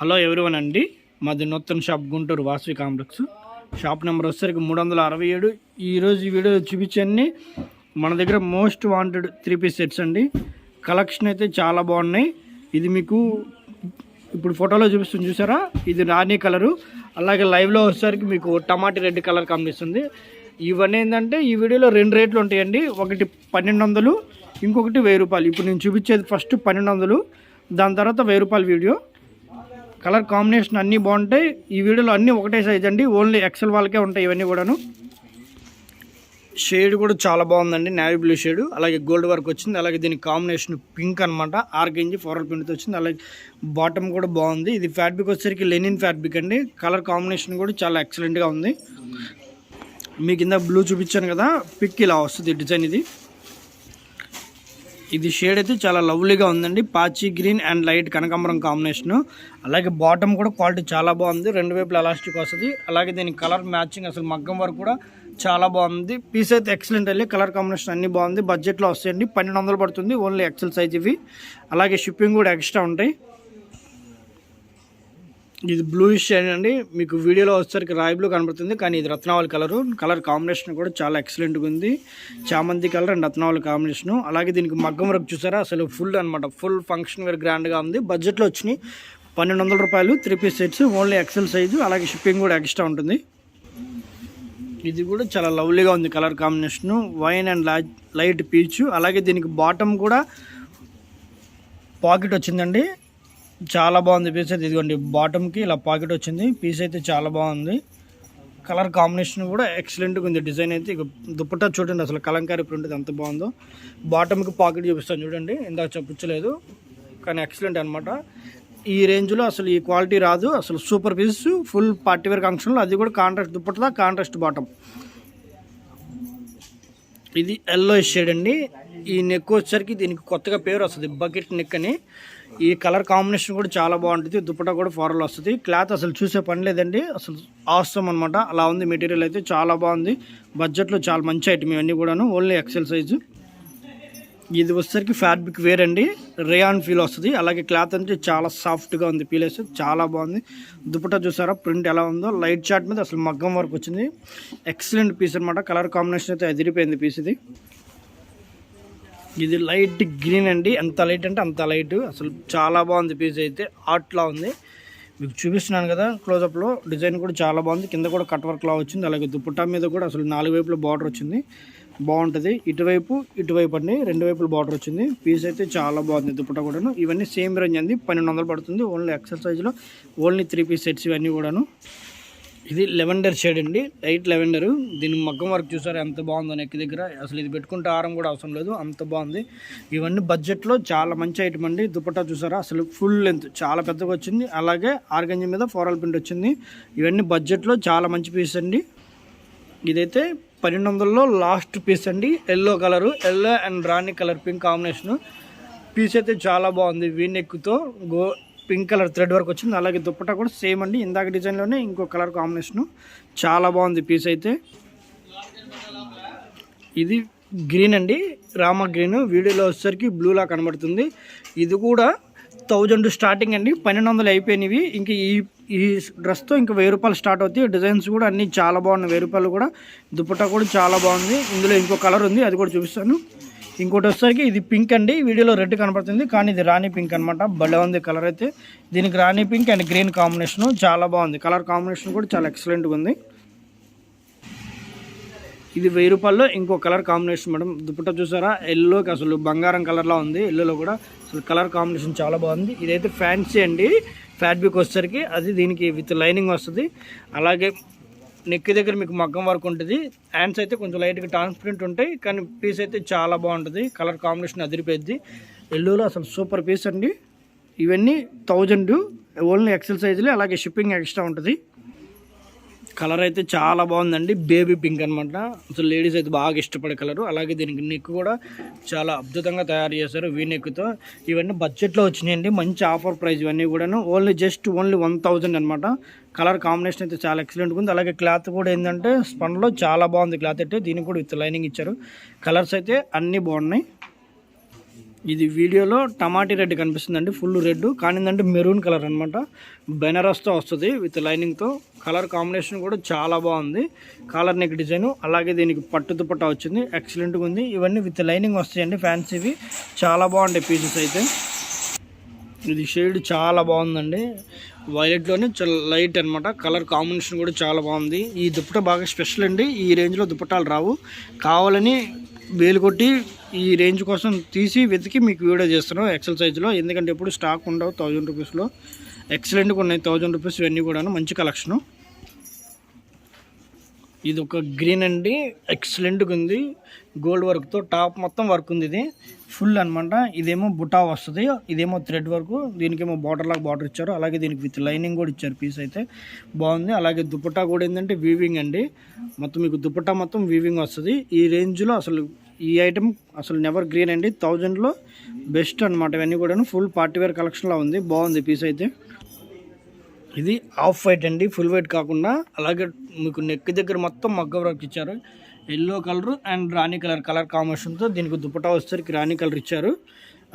Hello everyone అండి, మాది నూతన shop Guntur Vasavi complex. Shop number వచ్చేసరికి 367. ఈరోజు ఈ వీడియో చూపించండి. మన దగ్గర మోస్ట్ వాంటెడ్ 3-piece సెట్స్ అండి. కలెక్షన్ అయితే చాలా బాగున్నాయి. ఇది మీకు ఇప్పుడు ఫోటోలో చూపిస్తుంది చూసారా, ఇది రాణి కలరు. అలాగే లైవ్లో వచ్చేసరికి మీకు టమాటా రెడ్ కలర్ కనిపిస్తుంది. ఇవన్నీ ఏంటంటే ఈ వీడియోలో 2 రేట్లు ఉంటాయండి. ఒకటి 1200, ఇంకొకటి 1000 రూపాయలు. ఇప్పుడు నేను చూపించేది ఫస్ట్ 1200, దాని తర్వాత 1000 రూపాయల వీడియో. కలర్ కాంబినేషన్ అన్నీ బాగుంటాయి. ఈ వీడియోలో అన్నీ ఒకటే సైజ్ అండి, ఓన్లీ ఎక్సెల్ వాళ్ళకే ఉంటాయి ఇవన్నీ కూడాను. షేడ్ కూడా చాలా బాగుందండి, నేవీ బ్లూ షేడ్. అలాగే గోల్డ్ వర్క్ వచ్చింది. అలాగే దీని కాంబినేషన్ పింక్ అనమాట, ఆర్గంజి ఫ్లోరల్ ప్రింట్తో వచ్చింది. అలాగే బాటమ్ కూడా బాగుంది. ఇది ఫ్యాబ్రిక్ వచ్చేసరికి లెనిన్ ఫ్యాబ్రిక్ అండి. కలర్ కాంబినేషన్ కూడా చాలా ఎక్సలెంట్గా ఉంది. మీ కింద బ్లూ చూపించాను కదా, పిక్ ఇలా వస్తుంది డిజైన్. ఇది షేడ్ అయితే చాలా లవ్లీగా ఉందండి. పాచి గ్రీన్ అండ్ లైట్ కనకాంబరం కాంబినేషను. అలాగే బాటమ్ కూడా క్వాలిటీ చాలా బాగుంది, 2 వైపులు ఎలాస్టిక్ వస్తుంది. అలాగే దీని కలర్ మ్యాచింగ్ అసలు మగ్గం వరకు కూడా చాలా బాగుంది. పీస్ అయితే ఎక్సలెంట్ వెళ్ళి, కలర్ కాంబినేషన్ అన్నీ బాగుంది. బడ్జెట్లో వస్తాయండి, 1200 పడుతుంది, ఓన్లీ ఎక్సెల్ సైజ్ ఇవి. అలాగే షిప్పింగ్ కూడా ఎక్స్ట్రా ఉంటాయి. ఇది బ్లూయిష్ షేడ్ అండి. మీకు వీడియోలో వచ్చేసరికి రాయ్ బ్లూ కనబడుతుంది, కానీ ఇది రత్నావళి కలరు. కలర్ కాంబినేషన్ కూడా చాలా ఎక్సలెంట్గా ఉంది. చామంతి కలర్ అండ్ రత్నావళి కాంబినేషను. అలాగే దీనికి మగ్గం వరకు చూసారా, అసలు ఫుల్ అనమాట, ఫుల్ ఫంక్షన్ వేర్ గ్రాండ్గా ఉంది. బడ్జెట్లో వచ్చినాయి 1200 రూపాయలు 3-piece sets, only XL size. అలాగే షిప్పింగ్ కూడా ఎక్స్ట్రా ఉంటుంది. ఇది కూడా చాలా లవ్లీగా ఉంది colour combination, wine and light peach. అలాగే దీనికి బాటమ్ కూడా పాకెట్ వచ్చిందండి, చాలా బాగుంది పీస్ అయితే. ఇదిగోండి బాటమ్కి ఇలా పాకెట్ వచ్చింది. పీస్ అయితే చాలా బాగుంది. కలర్ కాంబినేషన్ కూడా ఎక్సలెంట్గా ఉంది. డిజైన్ అయితే ఇక దుప్పట్టా చూడండి, అసలు కలంకారీ ప్రింట్ ఎంత బాగుందో. బాటమ్కి పాకెట్ చూపిస్తాను చూడండి, ఇందాక చూపించలేదు, కానీ ఎక్సలెంట్ అనమాట. ఈ రేంజ్లో అసలు ఈ క్వాలిటీ రాదు. అసలు సూపర్ పీస్, ఫుల్ పార్టీవేర్ ఫంక్షన్లో, అది కూడా కాంట్రాస్ట్ దుప్పట్టా, కాంట్రాస్ట్ బాటమ్. ఇది ఎల్లో షేడ్ అండి. ఈ నెక్ వచ్చేసరికి దీనికి కొత్తగా పేరు వస్తుంది, బకెట్ నెక్ అని. ఈ కలర్ కాంబినేషన్ కూడా చాలా బాగుంటుంది. దుప్పటా కూడా ఫారల్ వస్తుంది. క్లాత్ అసలు చూసే పని లేదండి, అసలు ఆసమ్ అనమాట. అలా ఉంది మెటీరియల్ అయితే, చాలా బాగుంది. బడ్జెట్లో చాలా మంచి ఐటమ్ ఇవన్నీ కూడాను, ఓన్లీ ఎక్సెల్ సైజు. ఇది వచ్చేసరికి ఫ్యాబ్రిక్ వేర్ అండి, రేయాన్ ఫీల్ వస్తుంది. అలాగే క్లాత్ అంటే చాలా సాఫ్ట్గా ఉంది, పీలేస్ చాలా బాగుంది. దుప్పటా చూసారా ప్రింట్ ఎలా ఉందో, లైట్ చార్ట్ మీద అసలు మగ్గం వర్క్ వచ్చింది. ఎక్సలెంట్ పీస్ అనమాట. కలర్ కాంబినేషన్ అయితే అదిరిపోయింది పీస్ ఇది. ఇది లైట్ గ్రీన్ అండి, ఎంత లైట్ అంటే అంత లైట్, అసలు చాలా బాగుంది పీస్ అయితే. ఆర్ట్లా ఉంది, మీకు చూపిస్తున్నాను కదా క్లోజప్లో. డిజైన్ కూడా చాలా బాగుంది, కింద కూడా కట్ వర్క్లా వచ్చింది. అలాగే దుప్పట్టా మీద కూడా అసలు 4 వైపులో బార్డర్ వచ్చింది, బాగుంటుంది. ఇటువైపు అండి, 2 వైపులు బార్డర్ వచ్చింది. పీస్ అయితే చాలా బాగుంది. దుప్పట్టా కూడాను. ఇవన్నీ సేమ్ రేంజ్ అండి, 1200 పడుతుంది, ఓన్లీ ఎక్సెల్ సైజులో, ఓన్లీ 3-piece సెట్స్ ఇవన్నీ కూడాను. ఇది లెవెండర్ షేడ్ అండి, లైట్ లెవెండరు. దీని మగ్గం వర్క్ చూసారు ఎంత బాగుందో నెక్ దగ్గర. అసలు ఇది పెట్టుకుంటే ఆరం కూడా అవసరం లేదు, అంత బాగుంది. ఇవన్నీ బడ్జెట్లో చాలా మంచి ఐటమ్ అండి. దుపట్టా చూసారా, అసలు ఫుల్ లెంత్ చాలా పెద్దగా వచ్చింది. అలాగే ఆర్గంజి మీద ఫ్లోరల్ ప్రింట్ వచ్చింది. ఇవన్నీ బడ్జెట్లో చాలా మంచి పీస్ అండి. ఇదైతే 1200లో లాస్ట్ పీస్ అండి. Yellow colour, yellow and rani colour pink combination. Piece అయితే చాలా బాగుంది. వీ నెక్తో పింక్ కలర్ థ్రెడ్ వర్క్ వచ్చింది. అలాగే దుప్పట్టా కూడా సేమ్ అండి, ఇందాక డిజైన్లోనే ఇంకో కలర్ కాంబినేషను. చాలా బాగుంది పీస్ అయితే. ఇది గ్రీన్ అండి, రామా గ్రీన్. వీడియోలో వచ్చేసరికి బ్లూలా కనబడుతుంది. ఇది కూడా 1000 స్టార్టింగ్ అండి, 1200 అయిపోయినవి. ఇంక ఈ డ్రెస్తో ఇంకా 1000 రూపాయలు స్టార్ట్ అవుతాయి. డిజైన్స్ కూడా అన్నీ చాలా బాగున్నాయి, 1000 రూపాయలు కూడా. దుప్పట్టా కూడా చాలా బాగుంది. ఇందులో ఇంకో కలర్ ఉంది, అది కూడా చూపిస్తాను. ఇంకోటి వచ్చేసరికి ఇది పింక్ అండి, వీడియోలో రెడ్ కనపడుతుంది, కానీ ఇది రాణి పింక్ అనమాట. భలే ఉంది కలర్ అయితే. దీనికి రాణి పింక్ అండ్ గ్రీన్ కాంబినేషను చాలా బాగుంది. కలర్ కాంబినేషన్ కూడా చాలా ఎక్సలెంట్గా ఉంది. ఇది 1000 రూపాయల్లో ఇంకో కలర్ కాంబినేషన్ మేడం. దుప్పట్టా చూసారా, ఎల్లోకి అసలు బంగారం కలర్లా ఉంది. ఎల్లోలో కూడా అసలు కలర్ కాంబినేషన్ చాలా బాగుంది. ఇదైతే ఫ్యాన్సీ అండి, ఫ్యాబ్రిక్ వచ్చేసరికి అది దీనికి విత్ లైనింగ్ వస్తుంది. అలాగే నెక్ దగ్గర మీకు మగ్గం వర్క్ ఉంటుంది. హ్యాండ్స్ అయితే కొంచెం లైట్గా ట్రాన్స్పరెంట్ ఉంటాయి, కానీ పీస్ అయితే చాలా బాగుంటుంది. Colour combination అదిరిపోద్ది. ఎల్లోలో అసలు సూపర్ పీస్ అండి. ఇవన్నీ 1000, ఓన్లీ ఎక్సెల్ సైజులే. అలాగే షిప్పింగ్ ఎక్స్ట్రా ఉంటుంది. కలర్ అయితే చాలా బాగుందండి, బేబీ పింక్ అనమాట. అసలు లేడీస్ అయితే బాగా ఇష్టపడే కలరు. అలాగే దీనికి నెక్ కూడా చాలా అద్భుతంగా తయారు చేశారు, వీ నెక్తో. ఇవన్నీ బడ్జెట్లో వచ్చినాయండి, మంచి ఆఫర్ ప్రైస్ ఇవన్నీ కూడాను. ఓన్లీ 1000 అనమాట. కలర్ కాంబినేషన్ అయితే చాలా ఎక్సలెంట్గా ఉంది. అలాగే క్లాత్ కూడా ఏంటంటే స్పన్లో చాలా బాగుంది క్లాత్ అయితే. దీనికి కూడా విత్ లైనింగ్ ఇచ్చారు. కలర్స్ అయితే అన్నీ బాగున్నాయి. ఇది వీడియోలో టమాటీ రెడ్ కనిపిస్తుందండి, ఫుల్ రెడ్ కానీ ఏంటంటే మెరూన్ కలర్ అనమాట. బెనారస్తో వస్తుంది విత్ లైనింగ్తో. కలర్ కాంబినేషన్ కూడా చాలా బాగుంది. కాలర్ నెక్ డిజైన్, అలాగే దీనికి పట్టు దుపట్టా వచ్చింది, ఎక్సలెంట్గా ఉంది. ఇవన్నీ విత్ లైనింగ్ వస్తాయండి, ఫ్యాన్సీవి చాలా బాగుంటాయి పీసెస్ అయితే. ఇది షేడ్ చాలా బాగుందండి, వైలెట్లోనే చాలా లైట్ అనమాట. కలర్ కాంబినేషన్ కూడా చాలా బాగుంది. ఈ దుపట్టా బాగా స్పెషల్ అండి, ఈ రేంజ్లో దుపట్టాలు రావు. కావాలని వేలు కొట్టి ఈ రేంజ్ కోసం తీసి వెతికి మీకు వీడియో చేస్తున్నాం ఎక్సెల్ సైజులో, ఎందుకంటే ఎప్పుడు స్టాక్ ఉండవు 1000 రూపీస్లో. ఎక్సలెంట్గా ఉన్నాయి 1000 రూపీస్ ఇవన్నీ కూడా, మంచి కలెక్షను. ఇది ఒక గ్రీన్ అండి, ఎక్సలెంట్గా ఉంది, గోల్డ్ వర్క్తో టాప్ మొత్తం వర్క్ ఉంది. ఇది ఫుల్ అనమాట. ఇదేమో బుటా వస్తుంది, ఇదేమో థ్రెడ్ వర్క్, దీనికేమో బార్డర్ లాగా బార్డర్ ఇచ్చారు, అలాగే దీనికి విత్ లైనింగ్ కూడా ఇచ్చారు. పీస్ అయితే బాగుంది. అలాగే దుపట్టా కూడా ఏంటంటే వీవింగ్ అండి, మొత్తం మీకు దుపట్టా మొత్తం వీవింగ్ వస్తుంది. ఈ రేంజ్లో అసలు ఈ ఐటమ్ అసలు నెవర్ గ్రీన్ అండి, 1000లో బెస్ట్ అనమాట. ఇవన్నీ కూడా ఫుల్ పార్టీ వేర్ కలెక్షన్లో ఉంది, బాగుంది పీస్ అయితే. ఇది ఆఫ్ వైట్ అండి, ఫుల్ వైట్ కాకుండా. అలాగే మీకు నెక్ దగ్గర మొత్తం మగ్గ వర్క్ ఇచ్చారు, yellow colour and rani colour కాంబినేషన్తో. దీనికి దుపట్టా వచ్చేసరికి రాణి కలర్ ఇచ్చారు.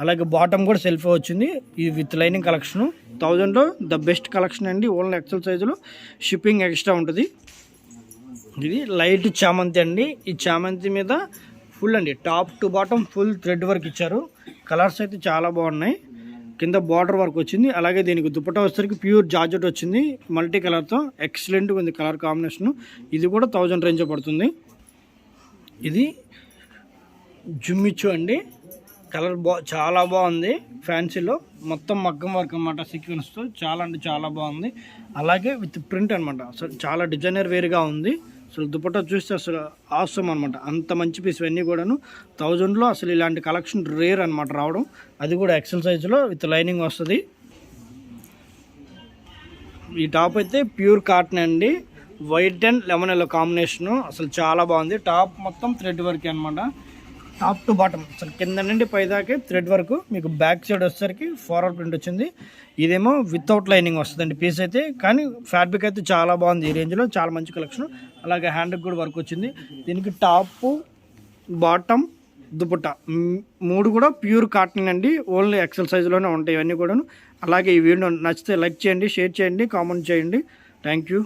అలాగే బాటమ్ కూడా సెల్ఫీ వచ్చింది, ఇది విత్ లైనింగ్ కలెక్షను. 1000లో ద బెస్ట్ కలెక్షన్ అండి, ఓన్లీ ఎక్సెల్ సైజులో, షిప్పింగ్ ఎక్స్ట్రా ఉంటుంది. ఇది లైట్ చామంతి అండి, ఈ చామంతి మీద ఫుల్ అండి, top to bottom full thread work ఇచ్చారు. కలర్స్ అయితే చాలా బాగున్నాయి, కింద బార్డర్ వర్క్ వచ్చింది. అలాగే దీనికి దుపట్టా వచ్చేసరికి ప్యూర్ జార్జెట్ వచ్చింది, మల్టీ కలర్తో. ఎక్సలెంట్గా ఉంది కలర్ కాంబినేషను. ఇది కూడా 1000 రేంజ్ పడుతుంది. ఇది జుమ్మిచ్చు అండి, కలర్ చాలా బాగుంది, ఫ్యాన్సీలో మొత్తం మగ్గం వర్క్ అనమాట, సీక్వెన్స్తో. చాలా అంటే చాలా బాగుంది. అలాగే విత్ ప్రింట్ అనమాట, అసలు చాలా డిజైనర్ వేర్గా ఉంది. అసలు దుపట్టా చూస్తే అసలు ఆసమ్ అనమాట, అంత మంచి పీస్. ఇవన్నీ కూడాను 1000లో అసలు ఇలాంటి కలెక్షన్ రేర్ అనమాట రావడం, అది కూడా ఎక్సెల్ సైజులో విత్ లైనింగ్ వస్తుంది. ఈ టాప్ అయితే ప్యూర్ కాటన్ అండి, white and lemon yellow combination. అసలు చాలా బాగుంది, టాప్ మొత్తం థ్రెడ్ వర్క్ అనమాట, టాప్ టు బాటమ్ అసలు కింద నుండి పైదాకే థ్రెడ్ వర్క్. మీకు బ్యాక్ సైడ్ వచ్చేసరికి ఫార్వర్డ్ ప్రింట్ వచ్చింది. ఇదేమో వితౌట్ లైనింగ్ వస్తుందండి పీస్ అయితే, కానీ ఫ్యాబ్రిక్ అయితే చాలా బాగుంది, ఈ రేంజ్లో చాలా మంచి కలెక్షన్. అలాగే హ్యాండ్కి కూడా వర్క్ వచ్చింది. దీనికి టాప్ బాటమ్ దుపట్టా 3 కూడా ప్యూర్ కాటన్ అండి, ఓన్లీ ఎక్సెల్ సైజులోనే ఉంటాయి ఇవన్నీ కూడాను. అలాగే ఈ వీడియో నచ్చితే లైక్ చేయండి, షేర్ చేయండి, కామెంట్ చేయండి. Thank you.